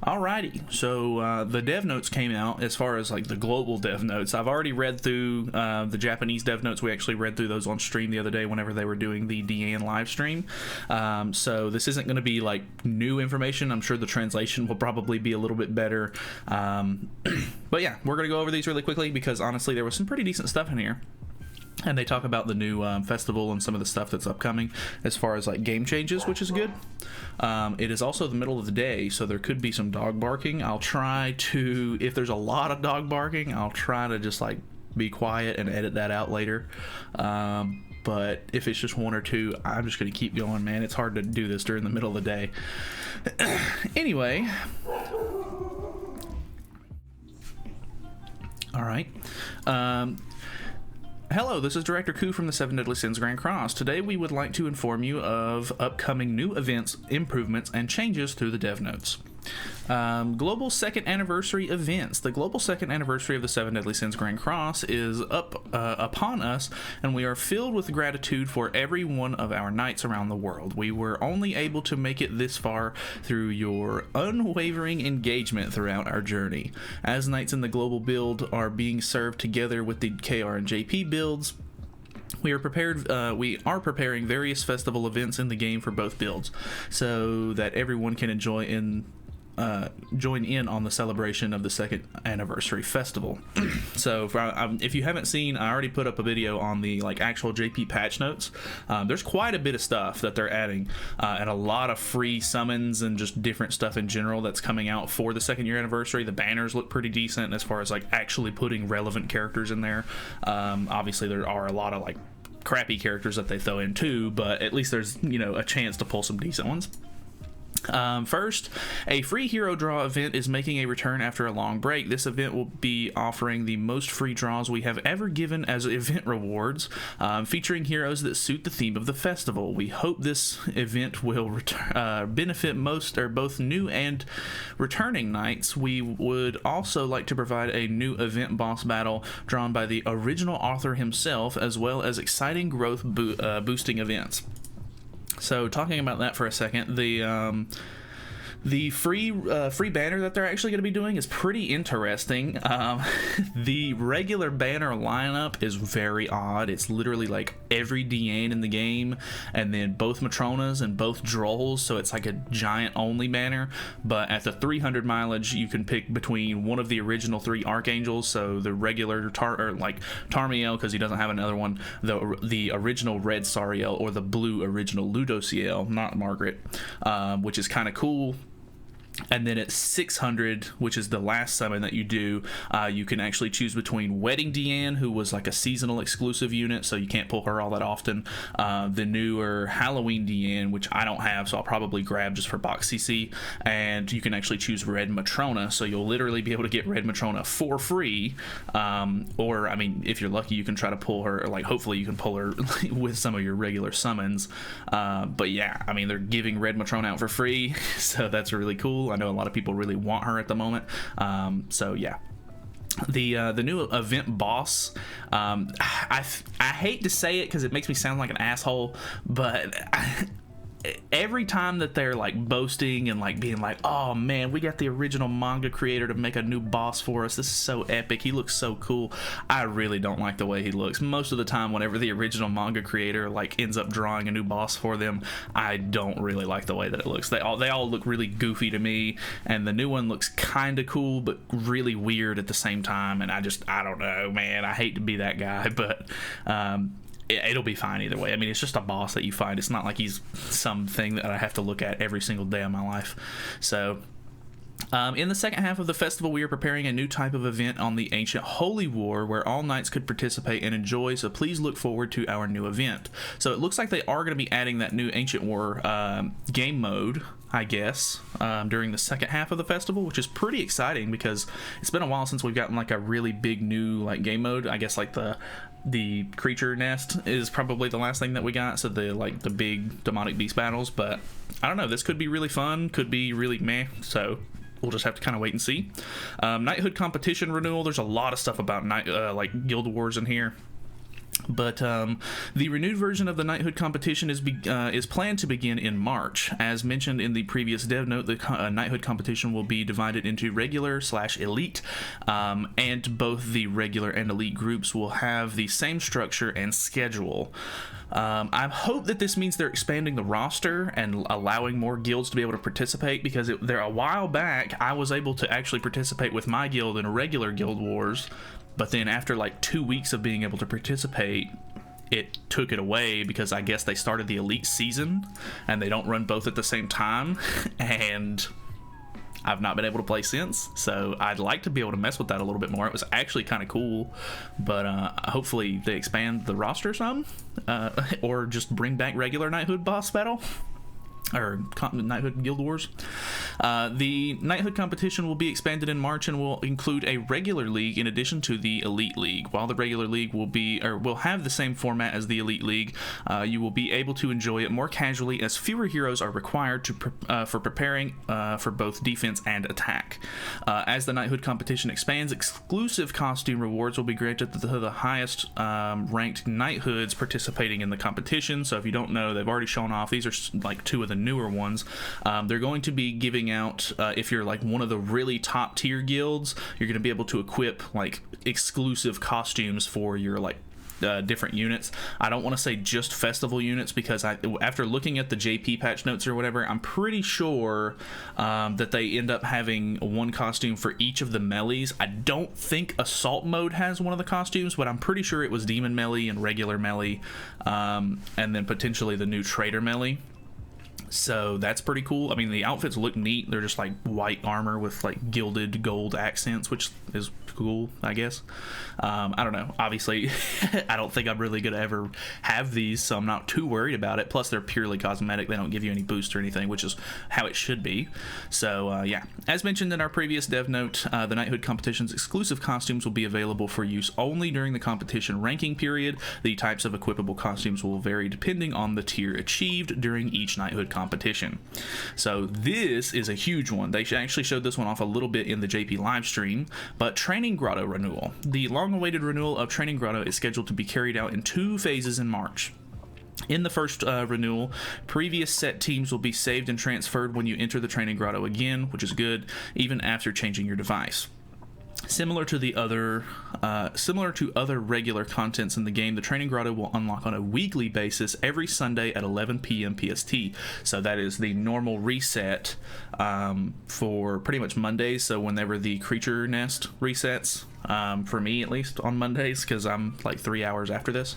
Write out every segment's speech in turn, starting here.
Alrighty, so the dev notes came out as far as like the global dev notes. I've already read through the Japanese dev notes. We actually read through those on stream the other day whenever they were doing the Deanne live stream. So this isn't going to be like new information. I'm sure the translation will probably be a little bit better. But yeah, we're going to go over these really quickly because honestly there was some pretty decent stuff in here. And they talk about the new festival and some of the stuff that's upcoming as far as like game changes, which is good. It is also the middle of the day, so there could be some dog barking. I'll try to, if there's a lot of dog barking, I'll try to just like be quiet and edit that out later. But if it's just one or two, I'm just going to keep going, man. It's hard to do this during the middle of the day. Anyway. All right. Hello, this is Director Koo from the Seven Deadly Sins Grand Cross. Today we would like to inform you of upcoming new events, improvements, and changes through the dev notes. Global Second Anniversary events. The Global Second Anniversary of the Seven Deadly Sins Grand Cross is upon us, and we are filled with gratitude for every one of our knights around the world. We were only able to make it this far through your unwavering engagement throughout our journey. As knights in the global build are being served together with the KR and JP builds, we are preparing various festival events in the game for both builds, so that everyone can join in on the celebration of the second anniversary festival. So if you haven't seen, I already put up a video on the like actual JP patch notes. There's quite a bit of stuff that they're adding, and a lot of free summons and just different stuff in general that's coming out for the second year anniversary. The banners look pretty decent as far as like actually putting relevant characters in there. Obviously there are a lot of like crappy characters that they throw in too, but at least there's, you know, a chance to pull some decent ones. First, a free hero draw event is making a return after a long break. This event will be offering the most free draws we have ever given as event rewards, featuring heroes that suit the theme of the festival. We hope this event will benefit both new and returning knights. We would also like to provide a new event boss battle drawn by the original author himself, as well as exciting growth boosting events. So talking about that for a second, the free banner that they're actually going to be doing is pretty interesting. The regular banner lineup is very odd. It's literally like every Deanne in the game, and then both Matronas and both Drolls, so it's like a giant only banner. But at the 300 mileage, you can pick between one of the original three Archangels, so the regular Tarmiel, because he doesn't have another one, the original Red Sariel, or the blue original Ludociel, not Margaret, which is kind of cool. And then at 600, which is the last summon that you do, you can actually choose between Wedding Deanne, who was like a seasonal exclusive unit, so you can't pull her all that often, the newer Halloween Deanne, which I don't have, so I'll probably grab just for box CC, and you can actually choose Red Matrona, so you'll literally be able to get Red Matrona for free, or, I mean, if you're lucky, you can try to pull her, or like, hopefully you can pull her with some of your regular summons, but yeah, I mean, they're giving Red Matrona out for free, so that's really cool. I know a lot of people really want her at the moment, so yeah. The new event boss, I hate to say it because it makes me sound like an asshole, but every time that they're like boasting and like being like, oh man, we got the original manga creator to make a new boss for us, this is so epic, he looks so cool, I really don't like the way he looks. Most of the time whenever the original manga creator like ends up drawing a new boss for them, I don't really like the way that it looks. They all look really goofy to me, and the new one looks kind of cool but really weird at the same time, and I don't know, man, I hate to be that guy, but it'll be fine either way. I mean, it's just a boss that you find. It's not like he's something that I have to look at every single day of my life. So, in the second half of the festival, we are preparing a new type of event on the Ancient Holy War where all knights could participate and enjoy, so please look forward to our new event. So it looks like they are going to be adding that new Ancient War game mode, I guess, during the second half of the festival, which is pretty exciting because it's been a while since we've gotten like a really big new like game mode. I guess like the creature nest is probably the last thing that we got, so the big demonic beast battles, but I don't know, this could be really fun, could be really meh, so we'll just have to kind of wait and see. Knighthood competition renewal, there's a lot of stuff about like Guild Wars in here. But the renewed version of the Knighthood competition is planned to begin in March. As mentioned in the previous dev note, the Knighthood competition will be divided into regular/elite, and both the regular and elite groups will have the same structure and schedule. I hope that this means they're expanding the roster and allowing more guilds to be able to participate, because a while back I was able to actually participate with my guild in a regular Guild Wars, but then after like 2 weeks of being able to participate, it took it away because I guess they started the elite season and they don't run both at the same time, and I've not been able to play since. So I'd like to be able to mess with that a little bit more. It was actually kind of cool, but hopefully they expand the roster some, or just bring back regular Knighthood boss battle, or Knighthood Guild Wars. The Knighthood competition will be expanded in March and will include a regular league in addition to the Elite League. While the regular league will have the same format as the Elite League, you will be able to enjoy it more casually, as fewer heroes are required for preparing for both defense and attack. As the Knighthood competition expands, exclusive costume rewards will be granted to the highest ranked Knighthoods participating in the competition. So if you don't know, they've already shown off. These are like two of the newer ones. They're going to be giving out, if you're like one of the really top tier guilds, you're going to be able to equip like exclusive costumes for your like different units. I don't want to say just festival units, because after looking at the JP patch notes or whatever, I'm pretty sure that they end up having one costume for each of the melees. I don't think assault mode has one of the costumes, but I'm pretty sure it was demon melee and regular melee, and then potentially the new trader melee. So that's pretty cool. I mean, the outfits look neat. They're just like white armor with like gilded gold accents, which is cool, I guess. I don't know. Obviously, I don't think I'm really going to ever have these, so I'm not too worried about it. Plus, they're purely cosmetic. They don't give you any boost or anything, which is how it should be. So, yeah. As mentioned in our previous dev note, the Knighthood competition's exclusive costumes will be available for use only during the competition ranking period. The types of equipable costumes will vary depending on the tier achieved during each Knighthood competition. So this is a huge one. They actually showed this one off a little bit in the JP live stream, but Training Grotto Renewal. The long-awaited renewal of Training Grotto is scheduled to be carried out in 2 phases in March. In the first renewal, previous set teams will be saved and transferred when you enter the Training Grotto again, which is good, even after changing your device. Similar to other regular contents in the game, the Training Grotto will unlock on a weekly basis every Sunday at 11 p.m. PST. So that is the normal reset for pretty much Mondays. So whenever the creature nest resets, for me at least on Mondays, because I'm like 3 hours after this.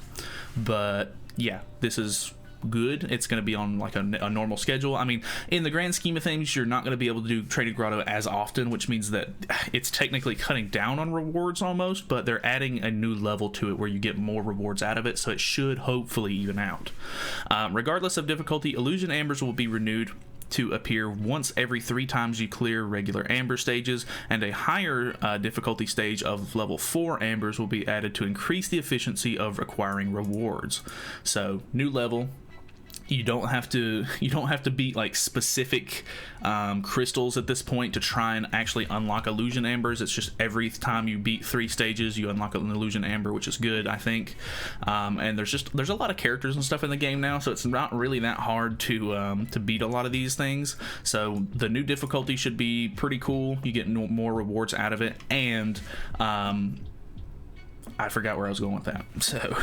But yeah, this is good. It's going to be on like a normal schedule. I mean, in the grand scheme of things, you're not going to be able to do Training Grotto as often, which means that it's technically cutting down on rewards almost, but they're adding a new level to it where you get more rewards out of it, so it should hopefully even out. Regardless of difficulty, Illusion Ambers will be renewed to appear once every 3 times you clear regular Amber stages, and a higher difficulty stage of level 4 Ambers will be added to increase the efficiency of acquiring rewards. So, new level. You don't have to beat like specific crystals at this point to try and actually unlock Illusion Ambers. It's just every time you beat 3 stages, you unlock an Illusion Amber, which is good, I think. And there's a lot of characters and stuff in the game now, so it's not really that hard to beat a lot of these things. So the new difficulty should be pretty cool. You get more rewards out of it, and I forgot where I was going with that. So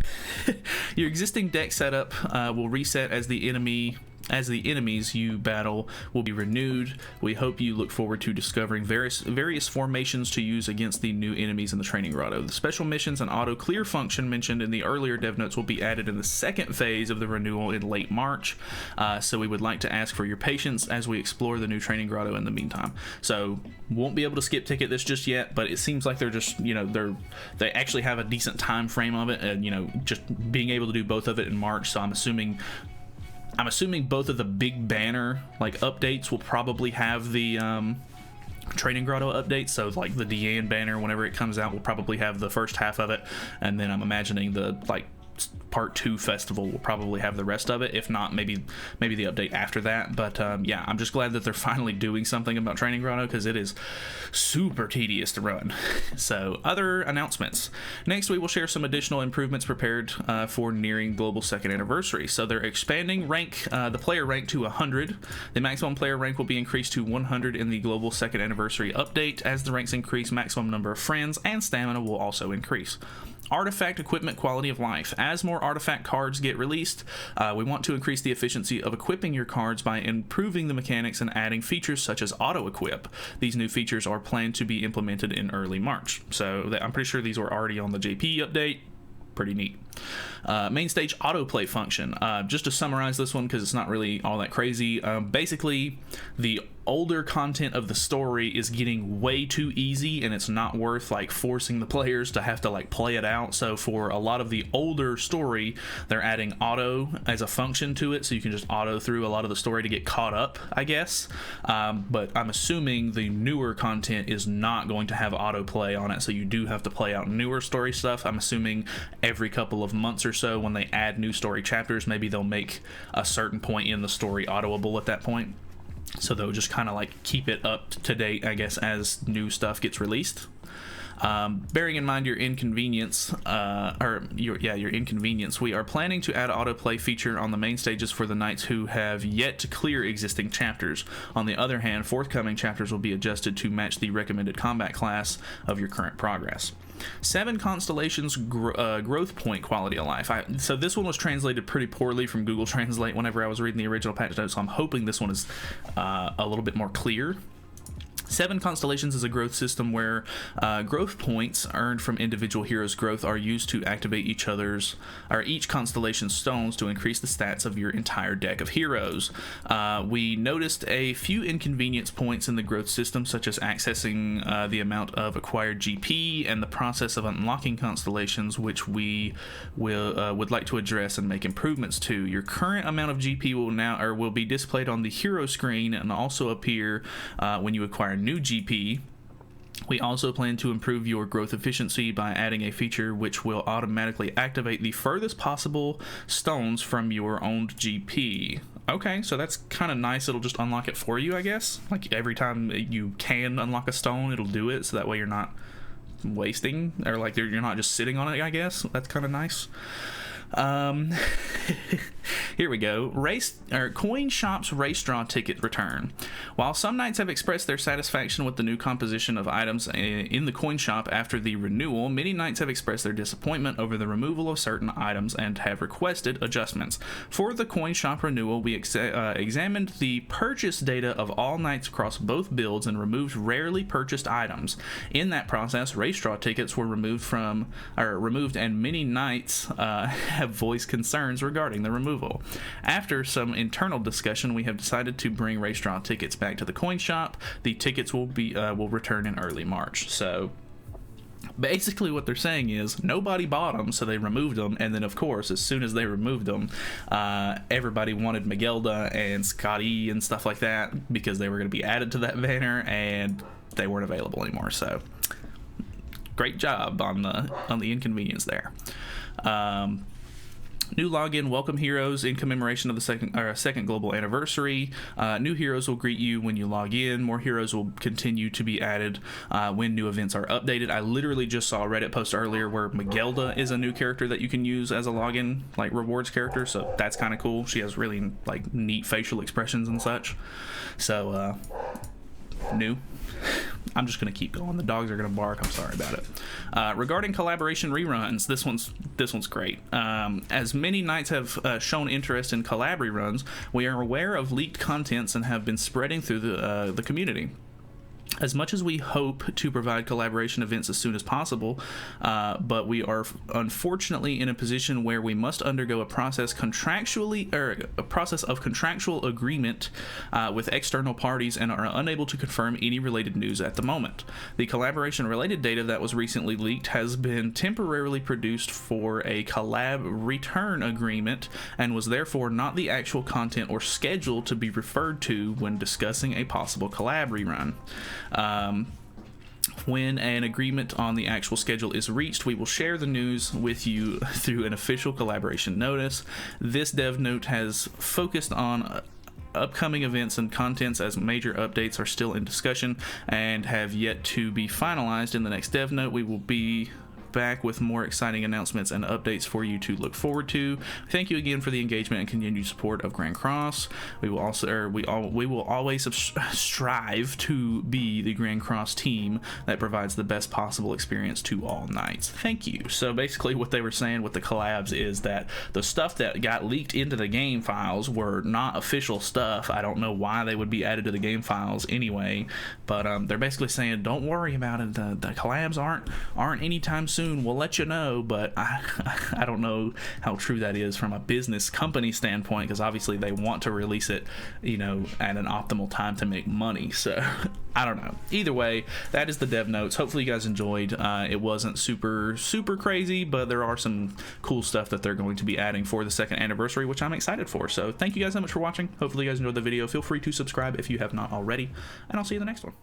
your existing deck setup will reset as the enemies you battle will be renewed. We hope you look forward to discovering various formations to use against the new enemies in the Training Grotto. The special missions and auto clear function mentioned in the earlier dev notes will be added in the second phase of the renewal in late March. So we would like to ask for your patience as we explore the new Training Grotto in the meantime. So won't be able to skip ticket this just yet, but it seems like they're just, they actually have a decent time frame of it, and just being able to do both of it in March. So I'm assuming both of the big banner like updates will probably have the Training Grotto updates. So like the Deanne banner, whenever it comes out, will probably have the first half of it, and then I'm imagining the like Part 2 festival will probably have the rest of it. If not, maybe the update after that. But yeah, I'm just glad that they're finally doing something about training Grotto, because it is super tedious to run. So, other announcements. Next, we will share some additional improvements prepared for nearing Global 2nd Anniversary. So they're expanding the player rank to 100. The maximum player rank will be increased to 100 in the Global 2nd Anniversary update. As the ranks increase, maximum number of friends and stamina will also increase. Artifact equipment quality of life. As more artifact cards get released, we want to increase the efficiency of equipping your cards by improving the mechanics and adding features such as auto-equip. These new features are planned to be implemented in early March. So I'm pretty sure these were already on the JP update. Pretty neat. Main stage autoplay function. Just to summarize this one, because it's not really all that crazy, basically the older content of the story is getting way too easy, and it's not worth like forcing the players to have to like play it out. So for a lot of the older story, they're adding auto as a function to it, so you can just auto through a lot of the story to get caught up, I guess. But I'm assuming the newer content is not going to have autoplay on it, so you do have to play out newer story stuff. I'm assuming every couple of months or so, when they add new story chapters, maybe they'll make a certain point in the story autoable at that point. So they'll just kind of like keep it up to date, I guess, as new stuff gets released. Bearing in mind your inconvenience, your inconvenience, we are planning to add autoplay feature on the main stages for the knights who have yet to clear existing chapters. On the other hand, forthcoming chapters will be adjusted to match the recommended combat class of your current progress. 7 constellations growth point quality of life. So this one was translated pretty poorly from Google Translate whenever I was reading the original patch notes, so I'm hoping this one is a little bit more clear. 7 constellations is a growth system where growth points earned from individual heroes' growth are used to activate each constellation's stones to increase the stats of your entire deck of heroes. We noticed a few inconvenience points in the growth system, such as accessing the amount of acquired GP and the process of unlocking constellations, which we would like to address and make improvements to. Your current amount of GP will be displayed on the hero screen and also appear when you acquire new GP. We also plan to improve your growth efficiency by adding a feature which will automatically activate the furthest possible stones from your owned GP. Okay, so that's kind of nice. It'll just unlock it for you, I guess. Like every time you can unlock a stone, it'll do it, so that way you're not wasting, or like you're not just sitting on it, I guess. That's kind of nice. Here we go. Coin Shop's race draw ticket return. While some knights have expressed their satisfaction with the new composition of items in the coin shop after the renewal, many knights have expressed their disappointment over the removal of certain items and have requested adjustments. For the coin shop renewal, we examined the purchase data of all knights across both builds and removed rarely purchased items. In that process, race draw tickets were removed, and many knights have voiced concerns regarding the removal. After some internal discussion, we have decided to bring race draw tickets back to the coin shop. The tickets will return in early March. So basically what they're saying is nobody bought them, so they removed them, and then of course as soon as they removed them, everybody wanted Magelda and Scotty and stuff like that because they were going to be added to that banner, and they weren't available anymore. So great job on the inconvenience there. New login, welcome heroes in commemoration of the second global anniversary. New heroes will greet you when you log in. More heroes will continue to be added when new events are updated. I literally just saw a Reddit post earlier where Magelda is a new character that you can use as a login, like rewards character. So that's kind of cool. She has really like neat facial expressions and such. So new. I'm just going to keep going. The dogs are going to bark. I'm sorry about it. Regarding collaboration reruns, this one's great. As many knights have shown interest in collab reruns, we are aware of leaked contents and have been spreading through the community. As much as we hope to provide collaboration events as soon as possible, but we are unfortunately in a position where we must undergo a process of contractual agreement with external parties and are unable to confirm any related news at the moment. The collaboration related data that was recently leaked has been temporarily produced for a collab return agreement and was therefore not the actual content or schedule to be referred to when discussing a possible collab rerun. When an agreement on the actual schedule is reached, we will share the news with you through an official collaboration notice. This dev note has focused on upcoming events and contents, as major updates are still in discussion and have yet to be finalized. In the next dev note, we will be back with more exciting announcements and updates for you to look forward to. Thank you again for the engagement and continued support of Grand Cross. We will also, we will always strive to be the Grand Cross team that provides the best possible experience to all Knights. Thank you. So basically what they were saying with the collabs is that the stuff that got leaked into the game files were not official stuff. I don't know why they would be added to the game files anyway, but they're basically saying don't worry about it. The collabs aren't anytime soon. We'll let you know, but I don't know how true that is from a business company standpoint, because obviously they want to release it, you know, at an optimal time to make money. So I don't know. Either way, that is the dev notes. Hopefully you guys enjoyed. It wasn't super crazy, but there are some cool stuff that they're going to be adding for the 2nd anniversary, which I'm excited for. So thank you guys so much for watching. Hopefully you guys enjoyed the video. Feel free to subscribe if you have not already, and I'll see you in the next one.